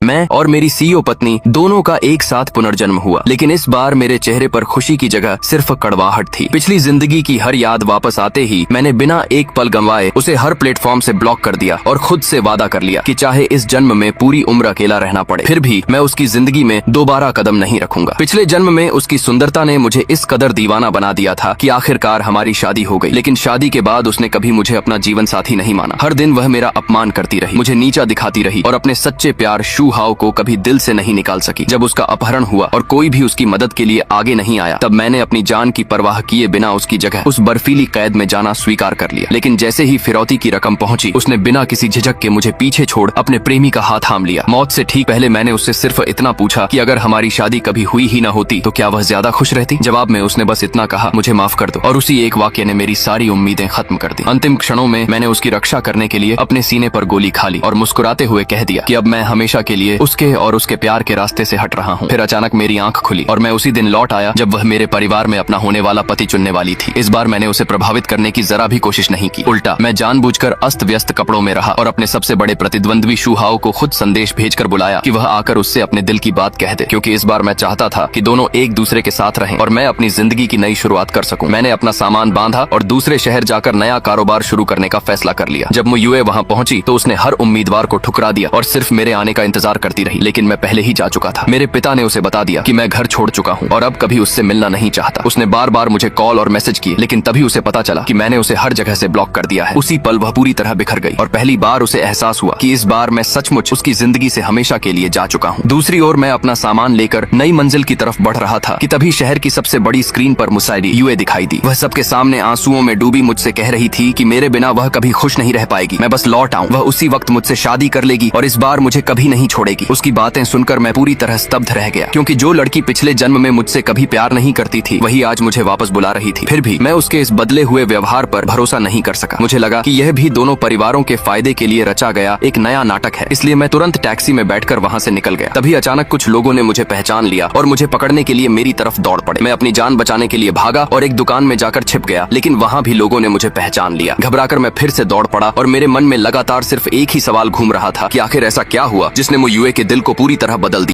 मैं और मेरी सीईओ पत्नी दोनों का एक साथ पुनर्जन्म हुआ, लेकिन इस बार मेरे चेहरे पर खुशी की जगह सिर्फ कड़वाहट थी। पिछली जिंदगी की हर याद वापस आते ही मैंने बिना एक पल गंवाए उसे हर प्लेटफॉर्म से ब्लॉक कर दिया और खुद से वादा कर लिया कि चाहे इस जन्म में पूरी उम्र अकेला रहना पड़े, फिर भी मैं उसकी जिंदगी में दोबारा कदम नहीं रखूंगा। पिछले जन्म में उसकी सुंदरता ने मुझे इस कदर दीवाना बना दिया था कि आखिरकार हमारी शादी हो गई, लेकिन शादी के बाद उसने कभी मुझे अपना जीवन साथी नहीं माना। हर दिन वह मेरा अपमान करती रही, मुझे नीचा दिखाती रही और अपने सच्चे प्यार शू हाओ को कभी दिल से नहीं निकाल सकी। जब उसका अपहरण हुआ और कोई भी उसकी मदद के लिए आगे नहीं आया, तब मैंने अपनी जान की परवाह किए बिना उसकी जगह उस बर्फीली कैद में जाना स्वीकार कर लिया। लेकिन जैसे ही फिरौती की रकम पहुंची, उसने बिना किसी झिझक के मुझे पीछे छोड़ अपने प्रेमी का हाथ थाम लिया। मौत से ठीक पहले मैंने उससे सिर्फ इतना पूछा कि अगर हमारी शादी कभी हुई ही न होती तो क्या वह ज्यादा खुश रहती। जवाब में उसने बस इतना कहा, मुझे माफ कर दो। और उसी एक वाक्य ने मेरी सारी उम्मीदें खत्म कर दी। अंतिम क्षणों में मैंने उसकी रक्षा करने के लिए अपने सीने पर गोली खा ली और मुस्कुराते हुए कह दिया कि अब मैं हमेशा के लिए उसके और उसके प्यार के रास्ते से हट रहा हूँ। फिर अचानक मेरी आंख खुली और मैं उसी दिन लौट आया जब वह मेरे परिवार में अपना होने वाला पति चुनने वाली थी। इस बार मैंने उसे प्रभावित करने की जरा भी कोशिश नहीं की। उल्टा मैं जानबूझकर अस्त व्यस्त कपड़ों में रहा और अपने सबसे बड़े प्रतिद्वंद्वी शू हाओ को खुद संदेश भेजकर बुलाया कि वह आकर उससे अपने दिल की बात कह दे, क्योंकि इस बार मैं चाहता था कि दोनों एक दूसरे के साथ रहें और मैं अपनी जिंदगी की नई शुरुआत कर सकूं। मैंने अपना सामान बांधा और दूसरे शहर जाकर नया कारोबार शुरू करने का फैसला कर लिया। जब मुयुए वहां पहुंची तो उसने हर उम्मीदवार को ठुकरा दिया और सिर्फ मेरे आने का इंतजार करती रही, लेकिन मैं पहले ही जा चुका था। मेरे पिता ने उसे बता दिया कि मैं घर छोड़ चुका हूँ और अब कभी उससे मिलना नहीं चाहता। उसने बार बार मुझे कॉल और मैसेज किए, लेकिन तभी उसे पता चला कि मैंने उसे हर जगह से ब्लॉक कर दिया है। उसी पल वह पूरी तरह बिखर गई और पहली बार उसे एहसास हुआ कि इस बार मैं सचमुच उसकी जिंदगी से हमेशा के लिए जा चुका हूँ। दूसरी ओर मैं अपना सामान लेकर नई मंजिल की तरफ बढ़ रहा था कि तभी शहर की सबसे बड़ी स्क्रीन पर मुसाइरी यूए दिखाई दी। वह सबके सामने आंसुओं में डूबी मुझसे कह रही थी कि मेरे बिना वह कभी खुश नहीं रह पाएगी, मैं बस लौट आऊं, वह उसी वक्त मुझसे शादी कर लेगी और इस बार मुझे कभी नहीं छोड़ेगी। उसकी बातें सुनकर मैं पूरी तरह स्तब्ध रह गया, क्योंकि जो लड़की पिछले जन्म में मुझसे कभी प्यार नहीं करती थी वही आज मुझे वापस बुला रही थी। फिर भी मैं उसके इस बदले हुए व्यवहार पर भरोसा नहीं कर सका। मुझे लगा कि यह भी दोनों परिवारों के फायदे के लिए रचा गया एक नया नाटक है, इसलिए मैं तुरंत टैक्सी में बैठकर वहां से निकल गया। तभी अचानक कुछ लोगों ने मुझे पहचान लिया और मुझे पकड़ने के लिए मेरी तरफ दौड़ पड़े। मैं अपनी जान बचाने के लिए भागा और एक दुकान में जाकर छिप गया, लेकिन वहां भी लोगों ने मुझे पहचान लिया। घबराकर मैं फिर से दौड़ पड़ा और मेरे मन में लगातार सिर्फ एक ही सवाल घूम रहा था कि आखिर ऐसा क्या हुआ जिसने मुयुए के दिल को पूरी तरह बदल दिया।